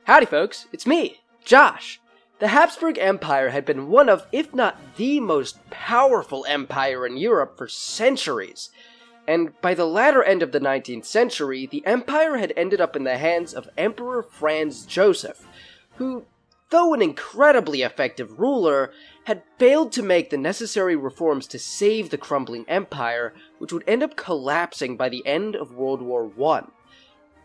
Howdy folks, it's me, Josh. The Habsburg Empire had been one of, if not the most powerful empire in Europe for centuries. And by the latter end of the 19th century, the empire had ended up in the hands of Emperor Franz Josef, who, though an incredibly effective ruler, had failed to make the necessary reforms to save the crumbling empire, which would end up collapsing by the end of World War I.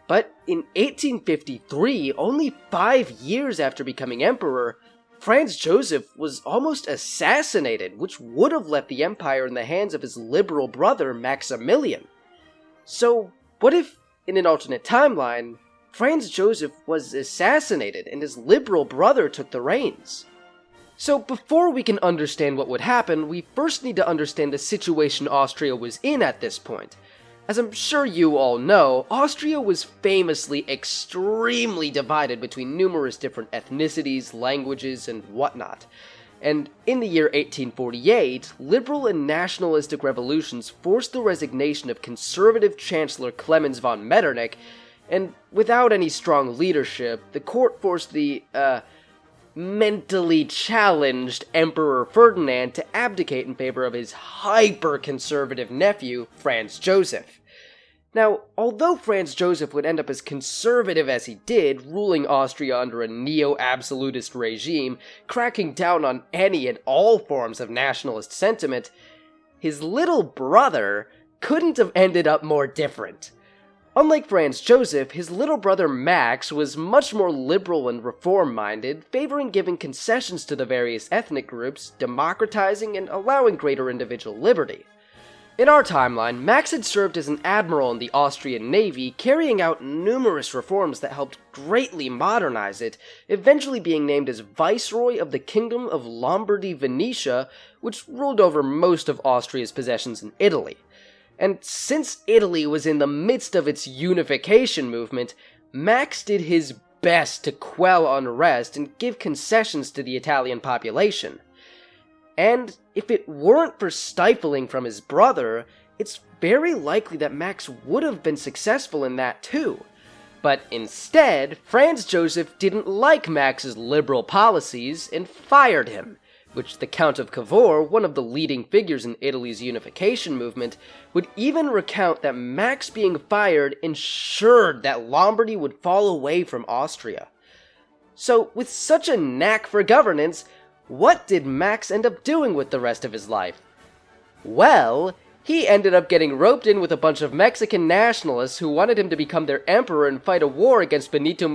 But in 1853, only 5 years after becoming emperor, Franz Josef was almost assassinated, which would have left the empire in the hands of his liberal brother, Maximilian. So, what if, in an alternate timeline, Franz Josef was assassinated and his liberal brother took the reins? So, before we can understand what would happen, we first need to understand the situation Austria was in at this point. As I'm sure you all know, Austria was famously extremely divided between numerous different ethnicities, languages, and whatnot. And in the year 1848, liberal and nationalistic revolutions forced the resignation of conservative Chancellor Clemens von Metternich, and without any strong leadership, the court forced the, mentally challenged Emperor Ferdinand to abdicate in favor of his hyper-conservative nephew, Franz Josef. Now, although Franz Josef would end up as conservative as he did, ruling Austria under a neo-absolutist regime, cracking down on any and all forms of nationalist sentiment, his little brother couldn't have ended up more different. Unlike Franz Josef, his little brother Max was much more liberal and reform-minded, favoring giving concessions to the various ethnic groups, democratizing and allowing greater individual liberty. In our timeline, Max had served as an admiral in the Austrian Navy, carrying out numerous reforms that helped greatly modernize it, eventually being named as Viceroy of the Kingdom of Lombardy-Venetia, which ruled over most of Austria's possessions in Italy. And since Italy was in the midst of its unification movement, Max did his best to quell unrest and give concessions to the Italian population. And if it weren't for stifling from his brother, it's very likely that Max would have been successful in that too. But instead, Franz Josef didn't like Max's liberal policies and fired him, which the Count of Cavour, one of the leading figures in Italy's unification movement, would even recount that Max being fired ensured that Lombardy would fall away from Austria. So, with such a knack for governance, what did Max end up doing with the rest of his life? Well, he ended up getting roped in with a bunch of Mexican nationalists who wanted him to become their emperor and fight a war against Benito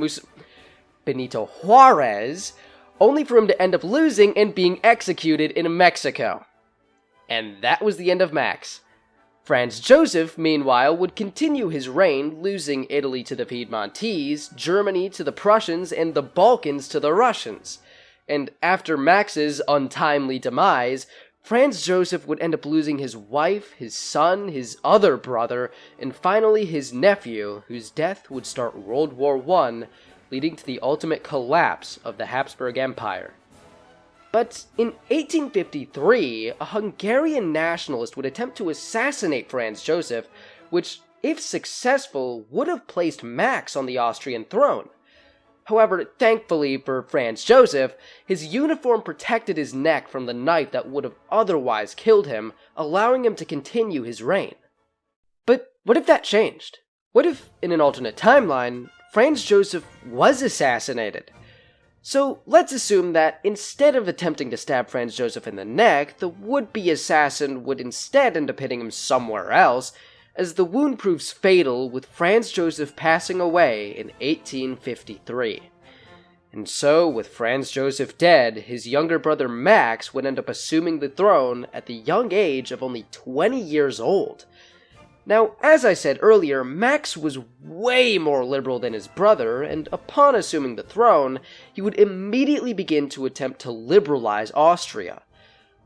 Juarez, only for him to end up losing and being executed in Mexico. And that was the end of Max. Franz Josef, meanwhile, would continue his reign, losing Italy to the Piedmontese, Germany to the Prussians, and the Balkans to the Russians. And after Max's untimely demise, Franz Josef would end up losing his wife, his son, his other brother, and finally his nephew, whose death would start World War I, leading to the ultimate collapse of the Habsburg Empire. But in 1853, a Hungarian nationalist would attempt to assassinate Franz Josef, which, if successful, would have placed Max on the Austrian throne. However, thankfully for Franz Josef, his uniform protected his neck from the knife that would have otherwise killed him, allowing him to continue his reign. But what if that changed? What if, in an alternate timeline, Franz Josef was assassinated? So let's assume that instead of attempting to stab Franz Josef in the neck, the would-be assassin would instead end up hitting him somewhere else, as the wound proves fatal, with Franz Josef passing away in 1853. And so, with Franz Josef dead, his younger brother Max would end up assuming the throne at the young age of only 20 years old. Now, as I said earlier, Max was way more liberal than his brother, and upon assuming the throne, he would immediately begin to attempt to liberalize Austria.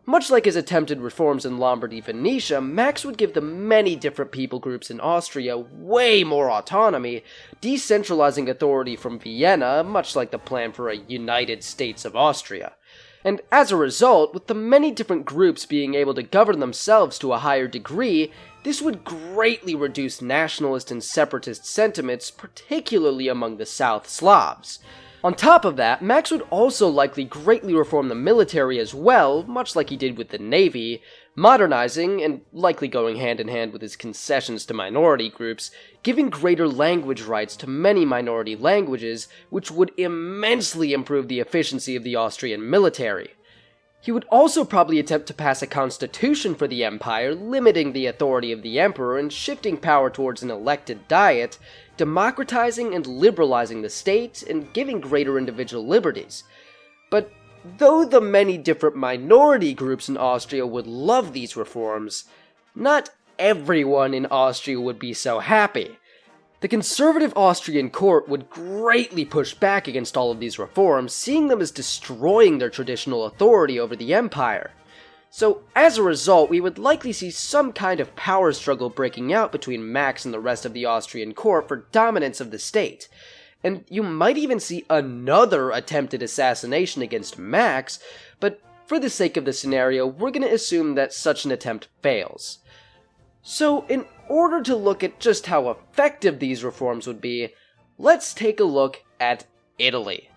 Much like his attempted reforms in Lombardy-Venetia, Max would give the many different people groups in Austria way more autonomy, decentralizing authority from Vienna, much like the plan for a United States of Austria. And as a result, with the many different groups being able to govern themselves to a higher degree, this would greatly reduce nationalist and separatist sentiments, particularly among the South Slavs. On top of that, Max would also likely greatly reform the military as well, much like he did with the navy, modernizing, and likely going hand in hand with his concessions to minority groups, giving greater language rights to many minority languages, which would immensely improve the efficiency of the Austrian military. He would also probably attempt to pass a constitution for the empire, limiting the authority of the emperor and shifting power towards an elected diet, democratizing and liberalizing the state, and giving greater individual liberties. But though the many different minority groups in Austria would love these reforms, not everyone in Austria would be so happy. The conservative Austrian court would greatly push back against all of these reforms, seeing them as destroying their traditional authority over the empire. So, as a result, we would likely see some kind of power struggle breaking out between Max and the rest of the Austrian court for dominance of the state. And you might even see another attempted assassination against Max, but for the sake of the scenario, we're going to assume that such an attempt fails. So, in order to look at just how effective these reforms would be, let's take a look at Italy.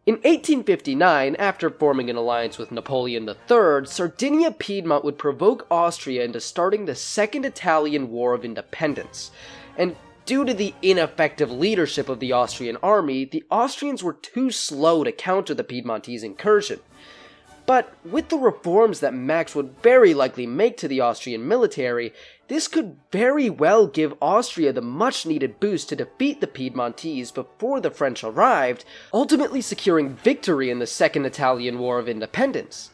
In 1859, after forming an alliance with Napoleon III, Sardinia-Piedmont would provoke Austria into starting the Second Italian War of Independence, and due to the ineffective leadership of the Austrian army, the Austrians were too slow to counter the Piedmontese incursion. But with the reforms that Max would very likely make to the Austrian military, this could very well give Austria the much-needed boost to defeat the Piedmontese before the French arrived, ultimately securing victory in the Second Italian War of Independence.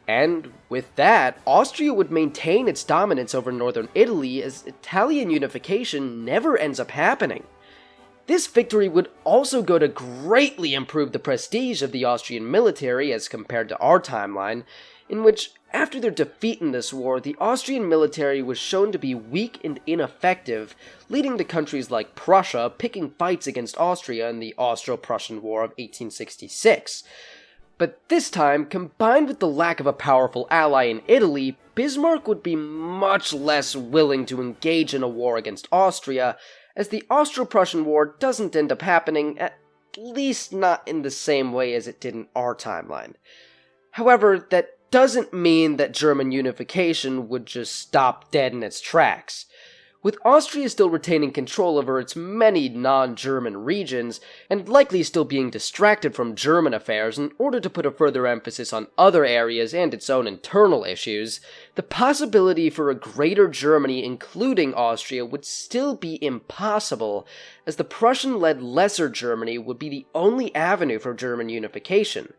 And with that, Austria would maintain its dominance over northern Italy as Italian unification never ends up happening. This victory would also go to greatly improve the prestige of the Austrian military as compared to our timeline, in which, after their defeat in this war, the Austrian military was shown to be weak and ineffective, leading to countries like Prussia picking fights against Austria in the Austro-Prussian War of 1866. But this time, combined with the lack of a powerful ally in Italy, Bismarck would be much less willing to engage in a war against Austria, as the Austro-Prussian War doesn't end up happening, at least not in the same way as it did in our timeline. However, that doesn't mean that German unification would just stop dead in its tracks. With Austria still retaining control over its many non-German regions, and likely still being distracted from German affairs in order to put a further emphasis on other areas and its own internal issues, the possibility for a greater Germany including Austria would still be impossible, as the Prussian-led Lesser Germany would be the only avenue for German unification.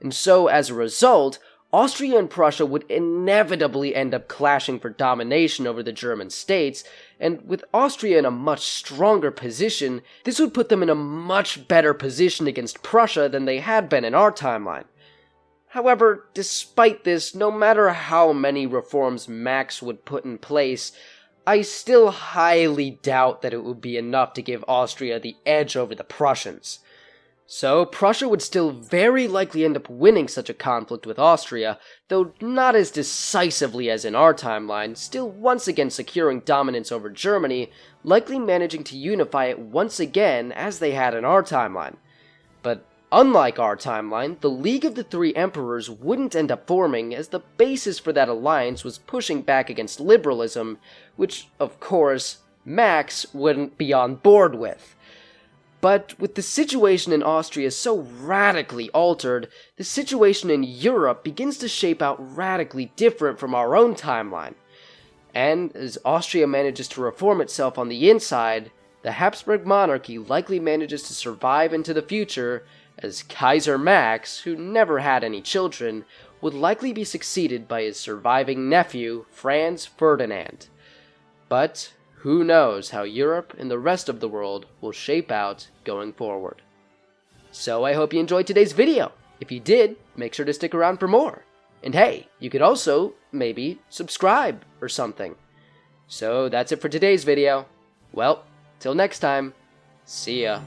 And so, as a result, Austria and Prussia would inevitably end up clashing for domination over the German states, and with Austria in a much stronger position, this would put them in a much better position against Prussia than they had been in our timeline. However, despite this, no matter how many reforms Max would put in place, I still highly doubt that it would be enough to give Austria the edge over the Prussians. So, Prussia would still very likely end up winning such a conflict with Austria, though not as decisively as in our timeline, still once again securing dominance over Germany, likely managing to unify it once again as they had in our timeline. But unlike our timeline, the League of the Three Emperors wouldn't end up forming, as the basis for that alliance was pushing back against liberalism, which, of course, Max wouldn't be on board with. But with the situation in Austria so radically altered, the situation in Europe begins to shape out radically different from our own timeline. And as Austria manages to reform itself on the inside, the Habsburg monarchy likely manages to survive into the future, as Kaiser Max, who never had any children, would likely be succeeded by his surviving nephew, Franz Ferdinand. But who knows how Europe and the rest of the world will shape out going forward. So I hope you enjoyed today's video. If you did, make sure to stick around for more. And hey, you could also, maybe, subscribe or something. So that's it for today's video. Well, till next time, see ya.